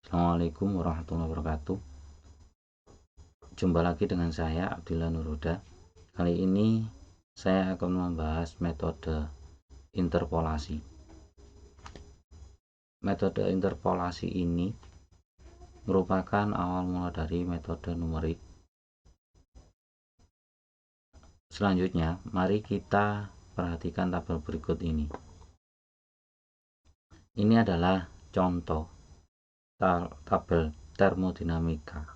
Assalamualaikum warahmatullahi wabarakatuh. Jumpa lagi dengan saya Abdillah Nurhuda. Kali ini saya akan membahas metode interpolasi. Metode interpolasi ini merupakan awal mula dari metode numerik. Selanjutnya, mari kita perhatikan tabel berikut ini. Ini adalah contoh tabel termodinamika.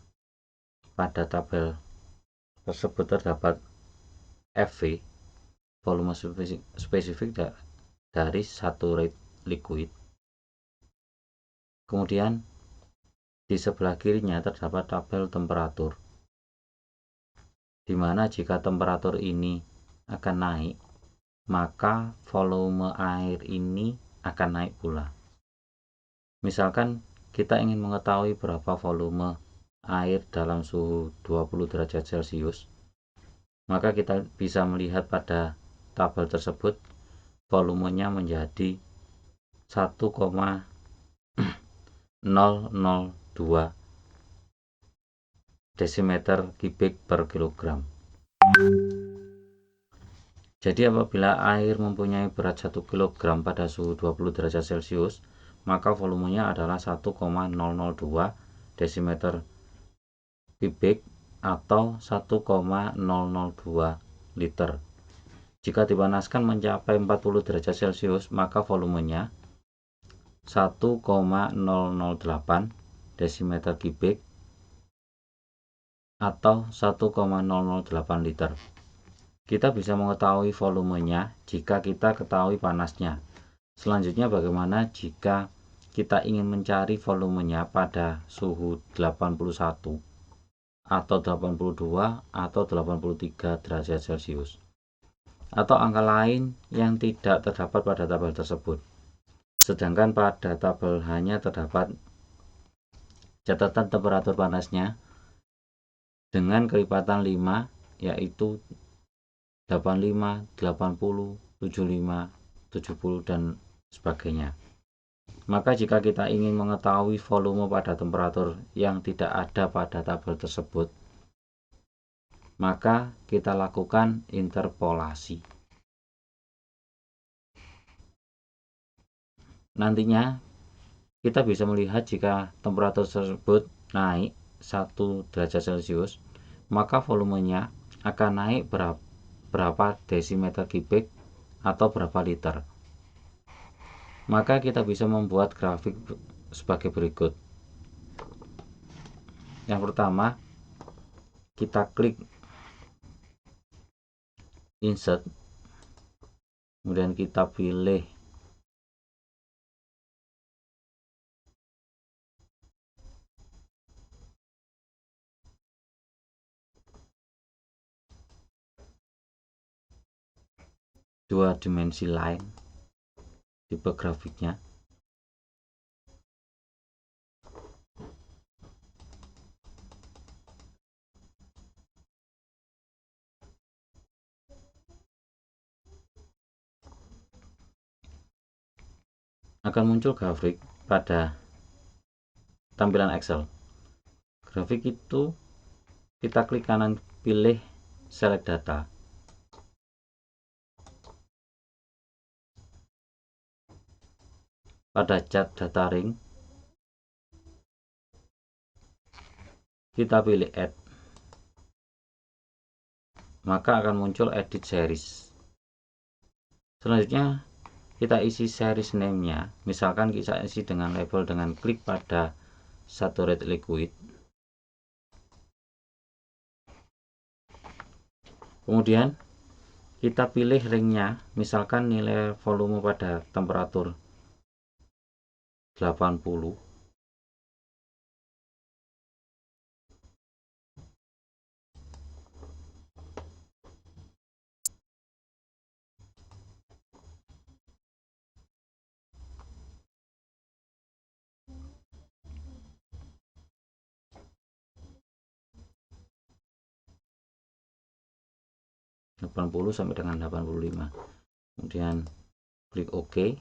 Pada tabel tersebut terdapat FV, volume spesifik dari satu rate liquid. Kemudian di sebelah kirinya terdapat tabel temperatur, di mana jika temperatur ini akan naik, maka volume air ini akan naik pula. Misalkan kita ingin mengetahui berapa volume air dalam suhu 20 derajat Celcius, maka kita bisa melihat pada tabel tersebut volumenya menjadi 1,002 desimeter kubik per kilogram. Jadi apabila air mempunyai berat 1 kg pada suhu 20 derajat Celcius, maka volumenya adalah 1,002 desimeter kubik atau 1,002 liter. Jika dipanaskan mencapai 40 derajat Celcius, maka volumenya 1,008 desimeter kubik atau 1,008 liter. Kita bisa mengetahui volumenya jika kita ketahui panasnya. Selanjutnya, bagaimana jika kita ingin mencari volumenya pada suhu 81 atau 82 atau 83 derajat Celcius, atau angka lain yang tidak terdapat pada tabel tersebut. Sedangkan pada tabel hanya terdapat catatan temperatur panasnya dengan kelipatan 5, yaitu 85, 80, 75, 70 dan sebagainya. Maka jika kita ingin mengetahui volume pada temperatur yang tidak ada pada tabel tersebut, maka kita lakukan interpolasi. Nantinya kita bisa melihat jika temperatur tersebut naik 1 derajat Celcius, maka volumenya akan naik berapa desimeter kubik atau berapa liter. Maka kita bisa membuat grafik sebagai berikut. Yang pertama, kita klik insert, kemudian kita pilih dua dimensi line, tipe grafiknya. Akan muncul grafik pada tampilan Excel. Grafik itu kita klik kanan, pilih select data. Pada chart data ring, kita pilih add, maka akan muncul edit series. Selanjutnya kita isi series name-nya, misalkan kita isi dengan label dengan klik pada satu rate liquid. Kemudian kita pilih ringnya, misalkan nilai volume pada temperatur 80. Sampai dengan 85. Kemudian klik OK.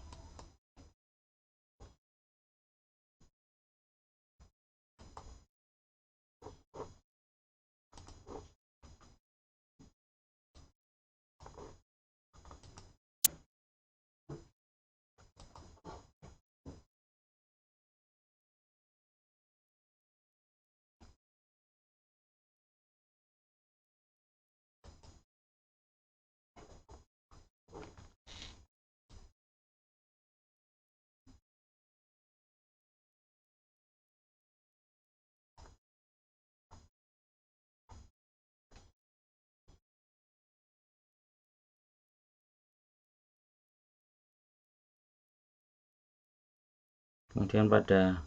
Kemudian pada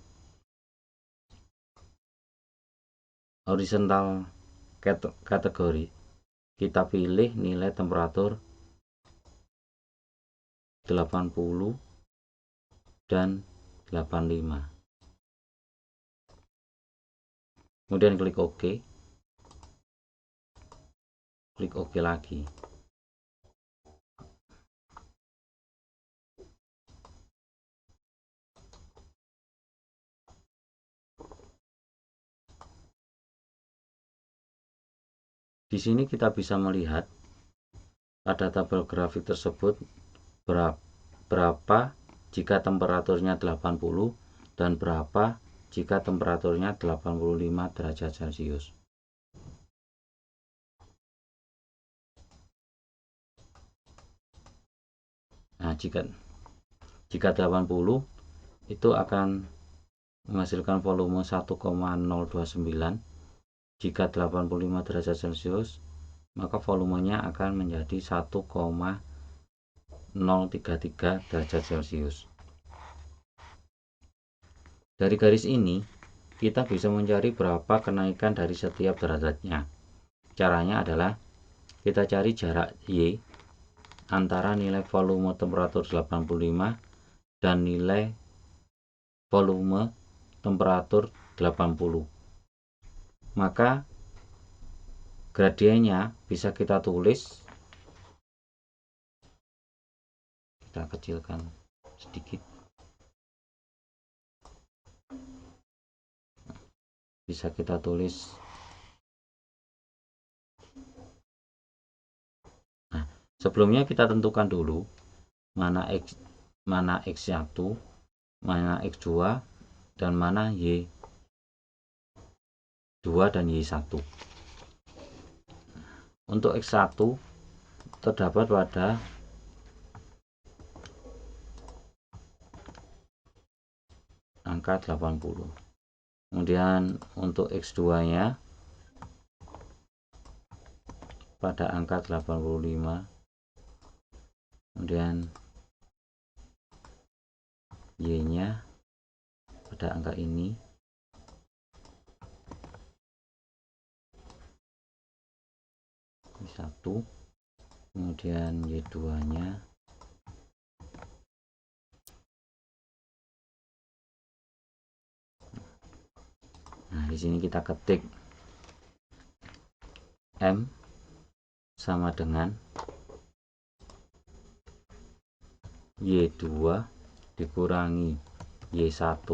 horizontal kategori kita pilih nilai temperatur 80 dan 85. Kemudian klik OK. Klik OK lagi. Di sini kita bisa melihat pada tabel grafik tersebut berapa jika temperaturnya 80 dan berapa jika temperaturnya 85 derajat Celcius. Nah, jika 80 itu akan menghasilkan volume 1,029. Jika 85 derajat Celcius, maka volumenya akan menjadi 1,033 derajat Celcius. Dari garis ini, kita bisa mencari berapa kenaikan dari setiap derajatnya. Caranya adalah kita cari jarak Y antara nilai volume temperatur 85 dan nilai volume temperatur 80. Maka gradiennya bisa kita tulis, kita kecilkan sedikit, bisa kita tulis. Nah, sebelumnya kita tentukan dulu mana X1, mana X2, dan mana Y2 dan Y1. Untuk X1 terdapat pada angka 80. Kemudian untuk X2 nya pada angka 85. Kemudian Y nya pada angka ini. Y1, kemudian Y2 nya nah, di sini kita ketik M sama dengan Y2 dikurangi Y1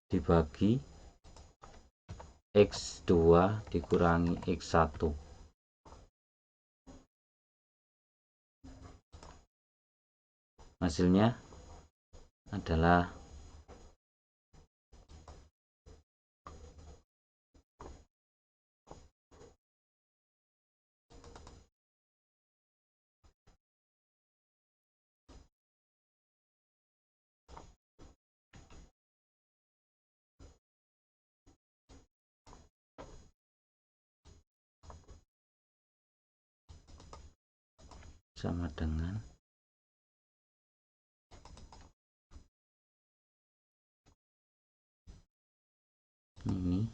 dibagi X2 dikurangi X1. Hasilnya adalah sama dengan ini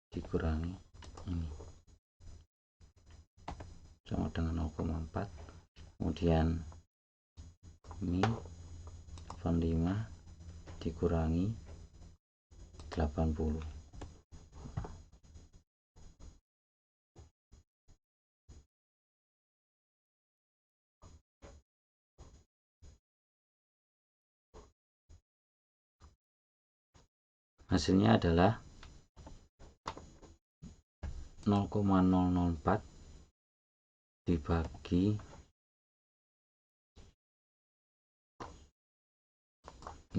dikurangi ini, sama dengan 0,4. Kemudian ini 85 dikurangi 80. Hasilnya adalah 0,004 dibagi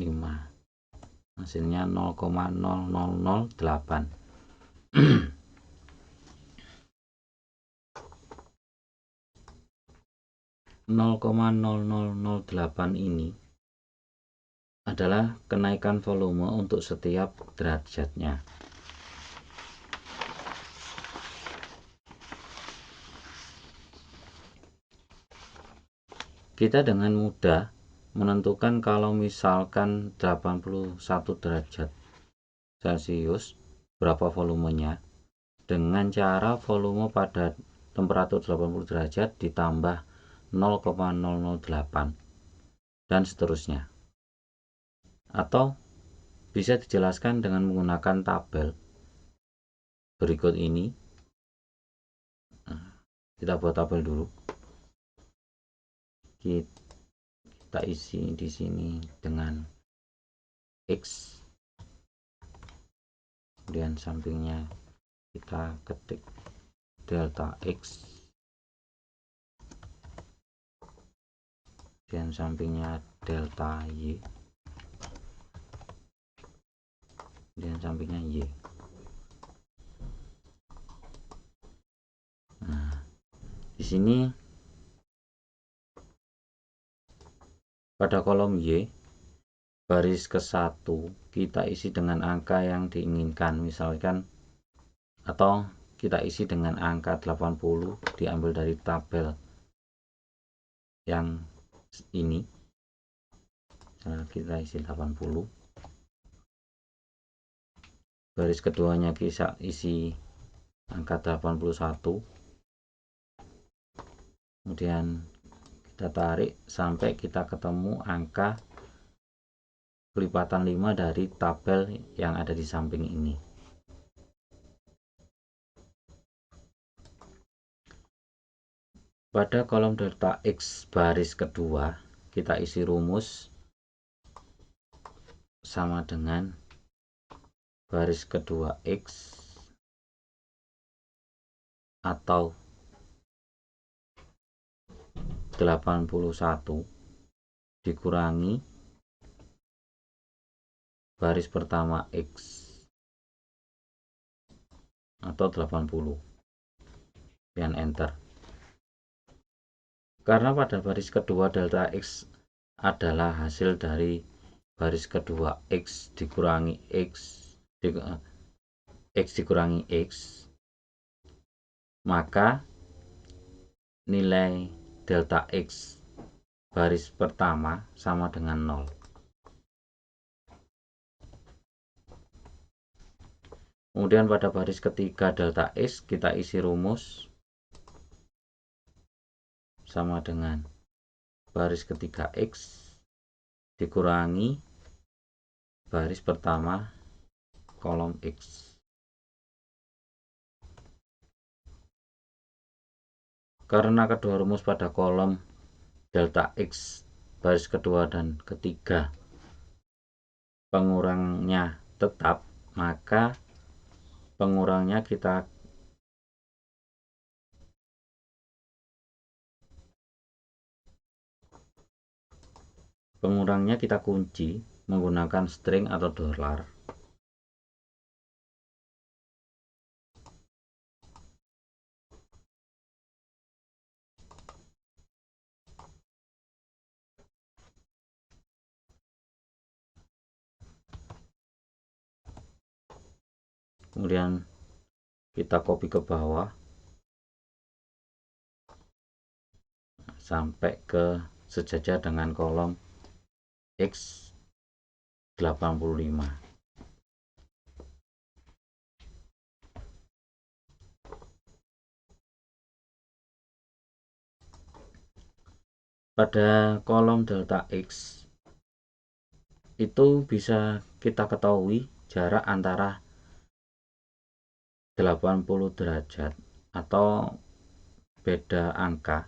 5. Hasilnya 0,0008. 0,0008 ini adalah kenaikan volume untuk setiap derajatnya. Kita dengan mudah menentukan kalau misalkan 81 derajat Celcius berapa volumenya dengan cara volume pada temperatur 80 derajat ditambah 0,008 dan seterusnya. Atau bisa dijelaskan dengan menggunakan tabel berikut ini. Kita buat tabel dulu. Kita isi di sini dengan X, kemudian sampingnya kita ketik delta X, dan sampingnya delta Y, dan sampingnya Y. Nah, di sini pada kolom Y baris ke-1 kita isi dengan angka yang diinginkan, misalkan, atau kita isi dengan angka 80 diambil dari tabel yang ini. Nah, kita isi 80. Baris keduanya kita isi angka 81. Kemudian kita tarik sampai kita ketemu angka kelipatan 5 dari tabel yang ada di samping ini. Pada kolom delta X baris kedua kita isi rumus sama dengan baris kedua X atau 81 dikurangi baris pertama X atau 80, dan enter. Karena pada baris kedua delta X adalah hasil dari baris kedua X dikurangi X dikurangi X, maka nilai delta X baris pertama sama dengan 0. Kemudian pada baris ketiga delta X kita isi rumus sama dengan baris ketiga X dikurangi baris pertama kolom X. Karena kedua rumus pada kolom delta X baris kedua dan ketiga pengurangnya tetap, maka pengurangnya kita kunci menggunakan string atau dolar. Kemudian kita copy ke bawah sampai ke sejajar dengan kolom X 85. Pada kolom delta X itu bisa kita ketahui jarak antara 80 derajat atau beda angka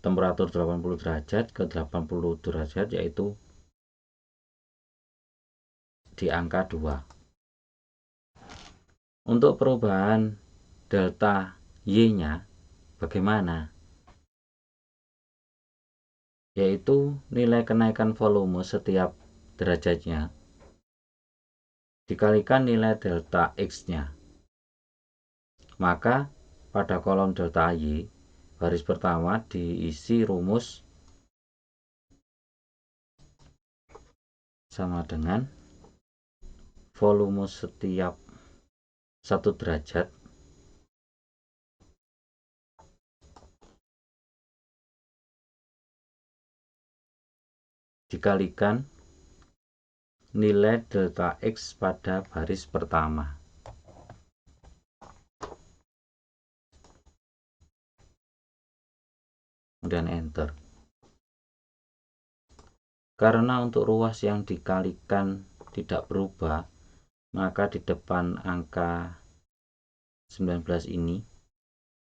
temperatur 80 derajat ke 80 derajat, yaitu di angka 2. Untuk perubahan delta Y nya bagaimana? Yaitu nilai kenaikan volume setiap derajatnya dikalikan nilai delta X nya. Maka pada kolom delta Y baris pertama diisi rumus sama dengan volume setiap 1 derajat dikalikan nilai delta X pada baris pertama. Kemudian enter. Karena untuk ruas yang dikalikan tidak berubah, maka di depan angka 19 ini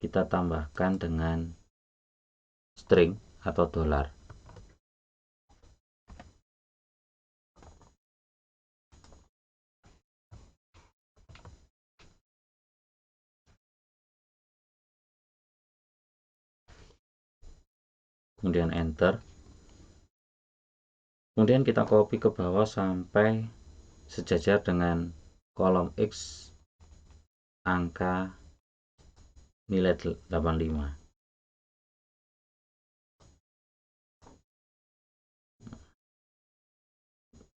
kita tambahkan dengan string atau dolar. Kemudian enter. Kemudian kita copy ke bawah sampai sejajar dengan kolom X angka nilai 85.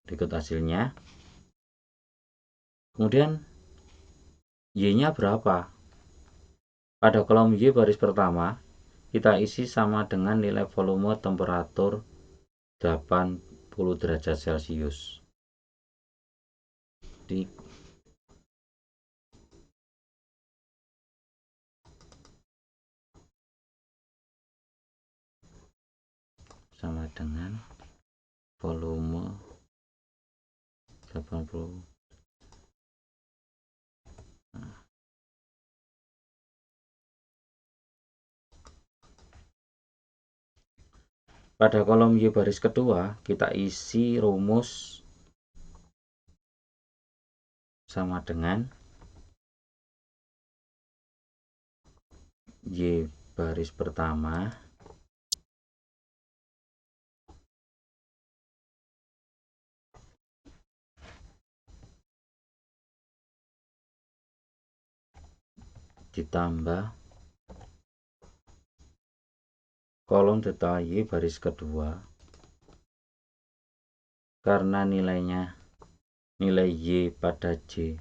Berikut hasilnya. Kemudian Y-nya berapa? Pada kolom Y baris pertama kita isi sama dengan nilai volume temperatur 80 derajat Celcius. Sama dengan volume 80. Pada kolom Y baris kedua kita isi rumus sama dengan Y baris pertama ditambah kolom delta Y baris kedua, karena nilai Y pada J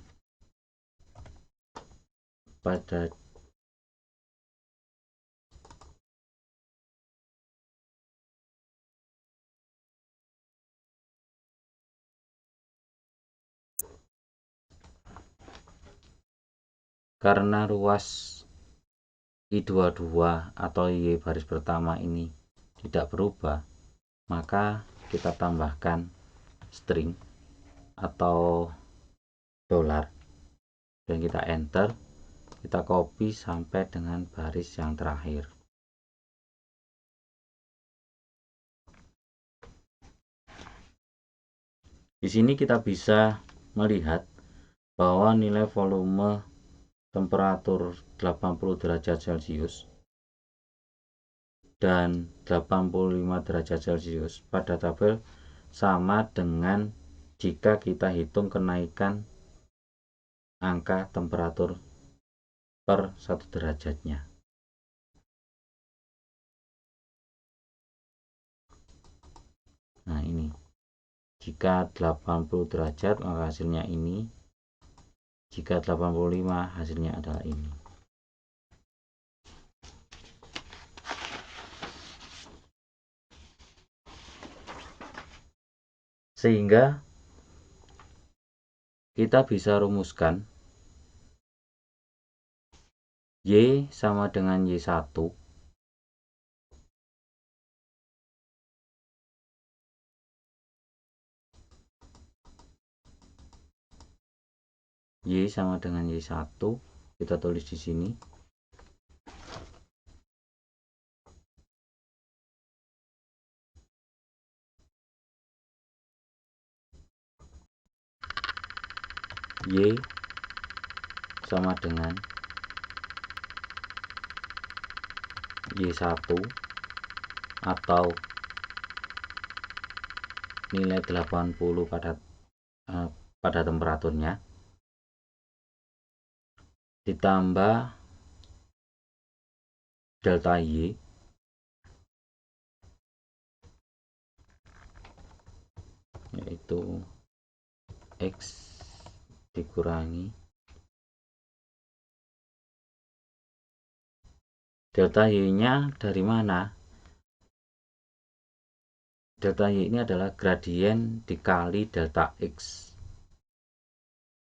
pada karena ruas I22 atau Y baris pertama ini tidak berubah, maka kita tambahkan string atau dolar dan kita enter. Kita copy sampai dengan baris yang terakhir. Di sini kita bisa melihat bahwa nilai volume temperatur 80 derajat Celcius dan 85 derajat Celcius pada tabel sama dengan jika kita hitung kenaikan angka temperatur per 1 derajatnya. Nah, ini jika 80 derajat maka hasilnya ini, jika 85 hasilnya adalah ini. Sehingga kita bisa rumuskan Y sama dengan Y1 Y sama dengan Y1, kita tulis di sini. Y sama dengan Y1 atau nilai 80 pada temperaturnya ditambah delta Y yaitu X dikurangi delta Y nya dari mana? Delta Y ini adalah gradien dikali delta X.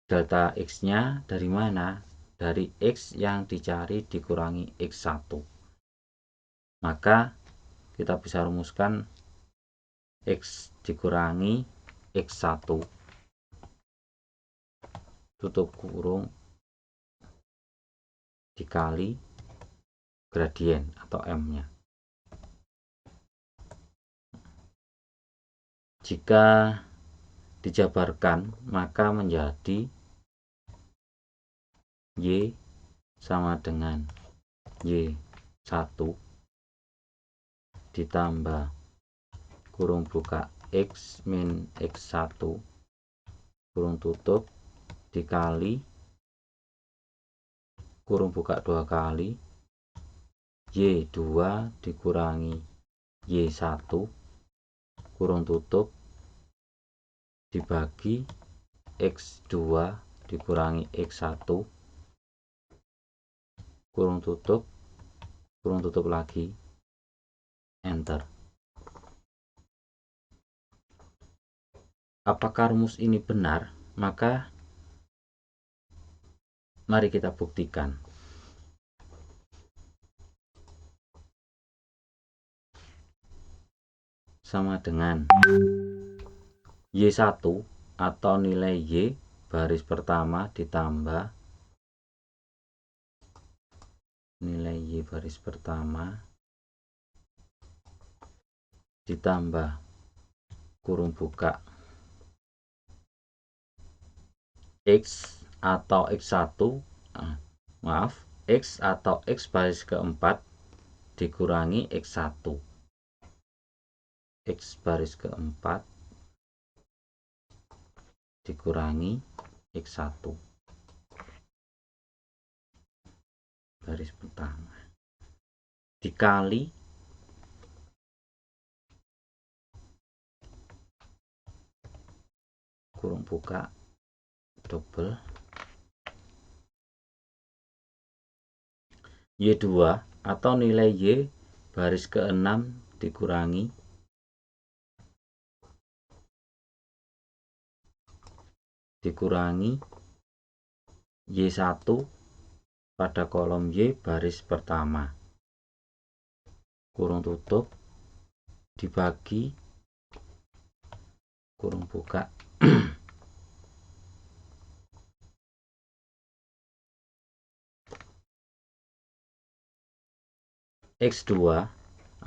Delta X-nya dari mana? Dari X yang dicari dikurangi X1. Maka kita bisa rumuskan X dikurangi X1 tutup kurung dikali gradien atau M-nya. Jika dijabarkan maka menjadi Y sama dengan Y1 ditambah kurung buka X min X1 kurung tutup dikali kurung buka 2 kali Y2 dikurangi Y1 kurung tutup dibagi X2 dikurangi X1 kurung tutup lagi, enter. Apakah rumus ini benar? Maka mari kita buktikan. Sama dengan Y1 atau nilai Y baris pertama ditambah nilai Y baris pertama ditambah kurung buka X atau X1 X atau X baris keempat dikurangi X1 X baris keempat dikurangi X1 baris pertama dikali kurung buka double Y2 atau nilai Y baris ke-6 dikurangi Y1 pada kolom Y baris pertama kurung tutup dibagi kurung buka X2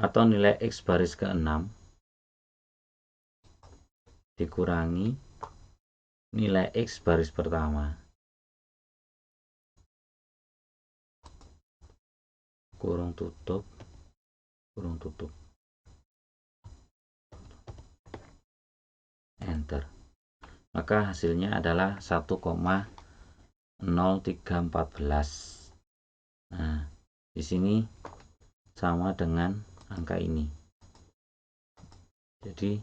atau nilai X baris ke-6 dikurangi nilai X baris pertama kurung tutup enter. Maka hasilnya adalah 1,0314. Nah, di sini sama dengan angka ini. Jadi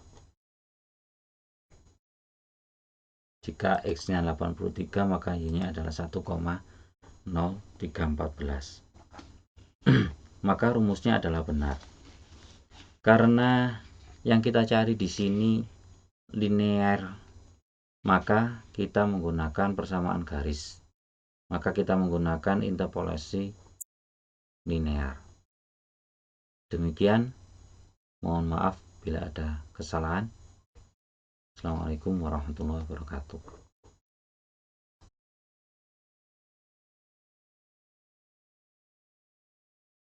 jika X-nya 83 maka Y-nya adalah 1,0314. Maka rumusnya adalah benar. Karena yang kita cari di sini linear, maka kita menggunakan persamaan garis. Maka kita menggunakan interpolasi linear. Demikian, mohon maaf bila ada kesalahan. Assalamualaikum warahmatullahi wabarakatuh.